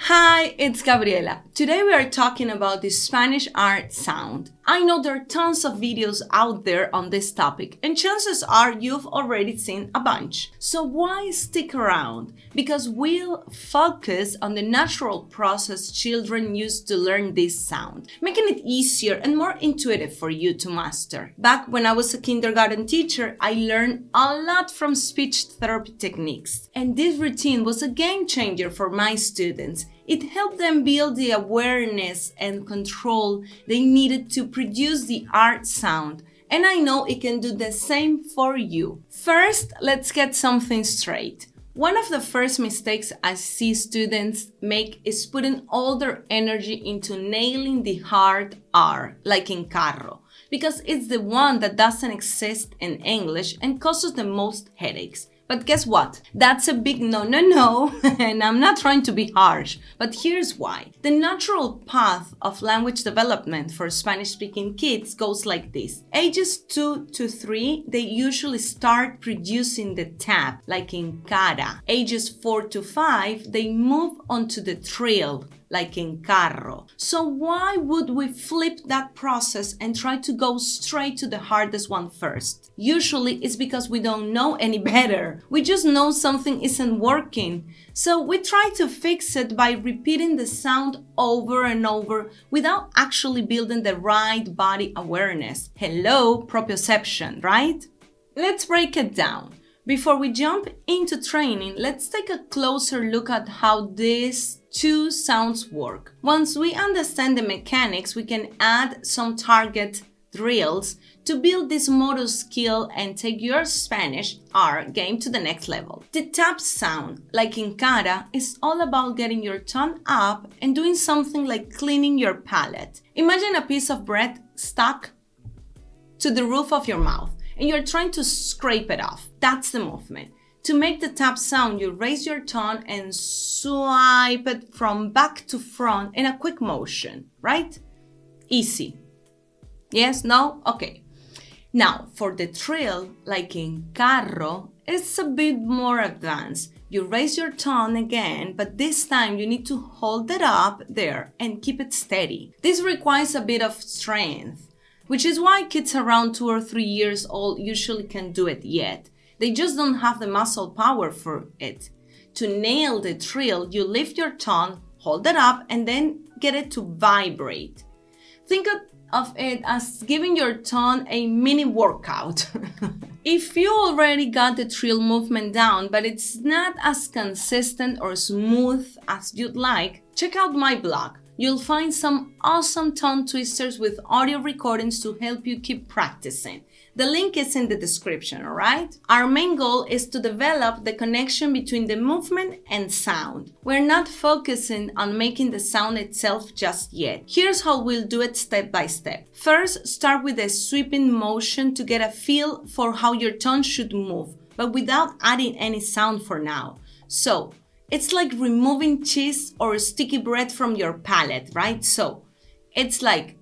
Hi, it's Gabriela. Today we are talking about the Spanish R sound. I know there are tons of videos out there on this topic, and chances are you've already seen a bunch. So why stick around? Because we'll focus on the natural process children use to learn this sound, making it easier and more intuitive for you to master. Back when I was a kindergarten teacher, I learned a lot from speech therapy techniques, and this routine was a game changer for my students. It helped them build the awareness and control they needed to produce the R sound, and I know it can do the same for you. First, let's get something straight. One of the first mistakes I see students make is putting all their energy into nailing the hard R, like in carro, because it's the one that doesn't exist in English and causes the most headaches. But guess what? That's a big no, and I'm not trying to be harsh, but here's why. The natural path of language development for Spanish-speaking kids goes like this. Ages 2 to 3, they usually start producing the tap, like in cara. Ages 4 to 5, they move onto the trill, like in carro. So why would we flip that process and try to go straight to the hardest one first? Usually it's because we don't know any better. We just know something isn't working. So we try to fix it by repeating the sound over and over without actually building the right body awareness. Hello, proprioception, right? Let's break it down. Before we jump into training, let's take a closer look at how these two sounds work. Once we understand the mechanics, we can add some target drills to build this motor skill and take your Spanish R game to the next level. The tap sound, like in cara, is all about getting your tongue up and doing something like cleaning your palate. Imagine a piece of bread stuck to the roof of your mouth and you're trying to scrape it off. That's the movement. To make the tap sound, you raise your tongue and swipe it from back to front in a quick motion, right? Easy. Yes? No? Okay. Now, for the trill, like in carro, it's a bit more advanced. You raise your tongue again, but this time you need to hold it up there and keep it steady. This requires a bit of strength, which is why kids around 2 or 3 years old usually can't do it yet. They just don't have the muscle power for it. To nail the trill, you lift your tongue, hold it up, and then get it to vibrate. Think of it as giving your tongue a mini workout. If you already got the trill movement down, but it's not as consistent or smooth as you'd like, check out my blog. You'll find some awesome tongue twisters with audio recordings to help you keep practicing. The link is in the description, alright? Our main goal is to develop the connection between the movement and sound. We're not focusing on making the sound itself just yet. Here's how we'll do it step by step. First, start with a sweeping motion to get a feel for how your tongue should move, but without adding any sound for now. So, it's like removing cheese or sticky bread from your palate, right? So, it's like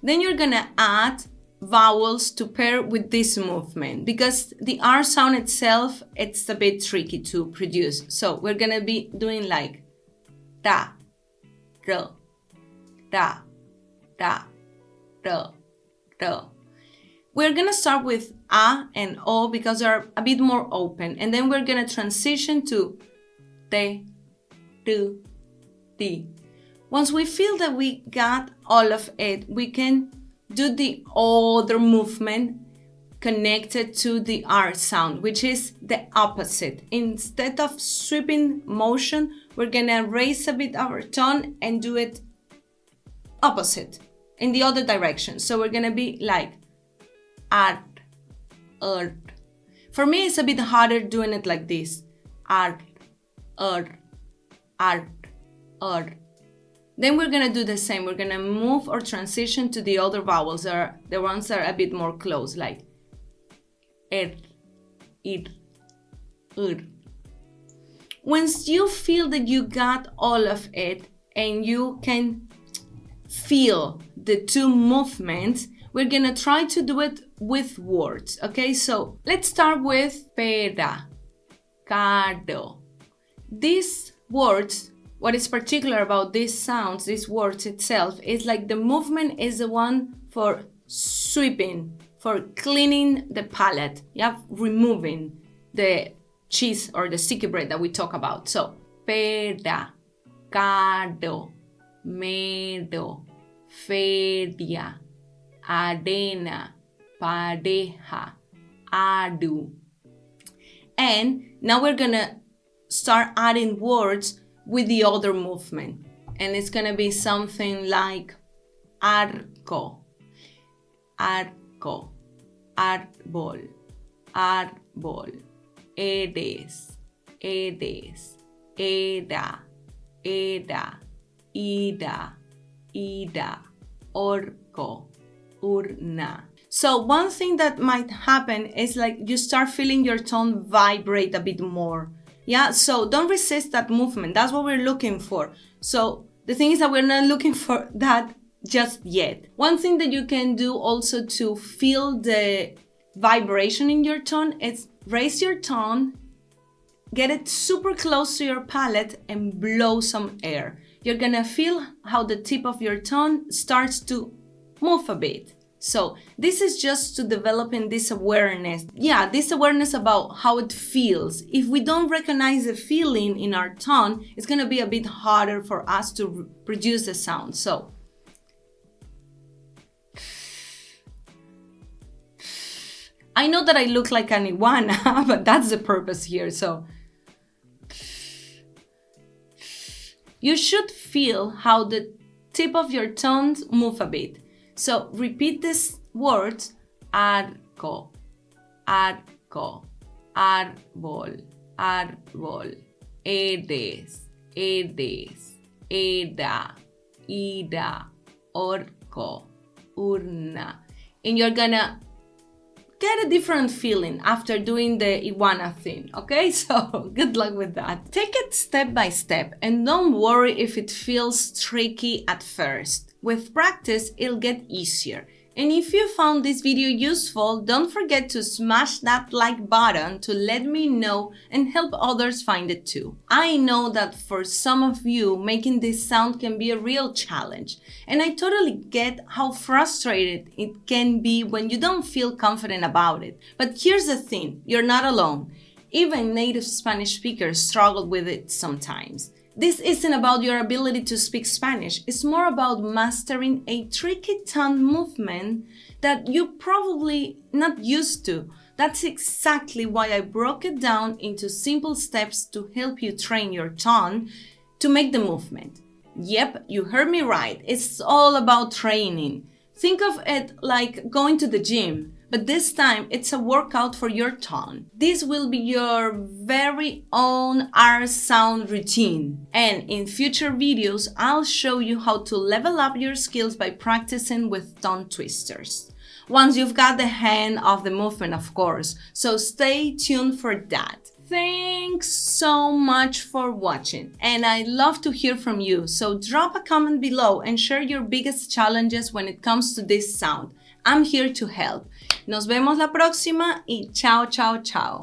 then you're gonna add vowels to pair with this movement because the R sound itself, it's a bit tricky to produce. So we're gonna be doing like da, ro, da, da, ro, ro. We're gonna start with A and O because they're a bit more open, and then we're gonna transition to te, tu, ti. Once we feel that we got all of it, we can do the other movement connected to the R sound, which is the opposite. Instead of sweeping motion, we're gonna raise a bit our tongue and do it opposite, in the other direction. So we're gonna be like art, art. For me, it's a bit harder doing it like this. Art, art, art, art. Then we're gonna do the same. We're gonna move or transition to the other vowels, the ones that are a bit more close, like it, it. Once you feel that you got all of it and you can feel the two movements, we're gonna try to do it with words, okay? So let's start with pera, caro. These words, what is particular about these sounds, these words itself, is like the movement is the one for sweeping, for cleaning the palate, yeah, removing the cheese or the sticky bread that we talk about. So, pera, caro, mero, feria, arena, pareja, adu. And now we're gonna start adding words with the other movement. And it's gonna be something like arco, arco, árbol, árbol, eres, eres, era, era, ira, ira, orco, urna. So one thing that might happen is like you start feeling your tongue vibrate a bit more. Yeah, so don't resist that movement. That's what we're looking for. So the thing is that we're not looking for that just yet. One thing that you can do also to feel the vibration in your tongue is raise your tongue, get it super close to your palate, and blow some air. You're gonna feel how the tip of your tongue starts to move a bit. So this is just to developing this awareness. Yeah, this awareness about how it feels. If we don't recognize the feeling in our tongue, it's gonna be a bit harder for us to produce the sound. So I know that I look like an iguana, but that's the purpose here. So you should feel how the tip of your tongue move a bit. So repeat these words: arco, arco, árbol, árbol, eres, eres, era, ira, orco, urna. And you're gonna get a different feeling after doing the iguana thing, okay? So good luck with that. Take it step by step and don't worry if it feels tricky at first. With practice, it'll get easier. And if you found this video useful, don't forget to smash that like button to let me know and help others find it too. I know that for some of you, making this sound can be a real challenge. And I totally get how frustrated it can be when you don't feel confident about it. But here's the thing, you're not alone. Even native Spanish speakers struggle with it sometimes. This isn't about your ability to speak Spanish, it's more about mastering a tricky tongue movement that you're probably not used to. That's exactly why I broke it down into simple steps to help you train your tongue to make the movement. Yep, you heard me right, it's all about training. Think of it like going to the gym, but this time it's a workout for your tongue. This will be your very own R sound routine. And in future videos, I'll show you how to level up your skills by practicing with tongue twisters. Once you've got the hang of the movement, of course. So stay tuned for that. Thanks so much for watching, and I love to hear from you. So drop a comment below and share your biggest challenges when it comes to this sound. I'm here to help. Nos vemos la próxima y chao, chao, chao.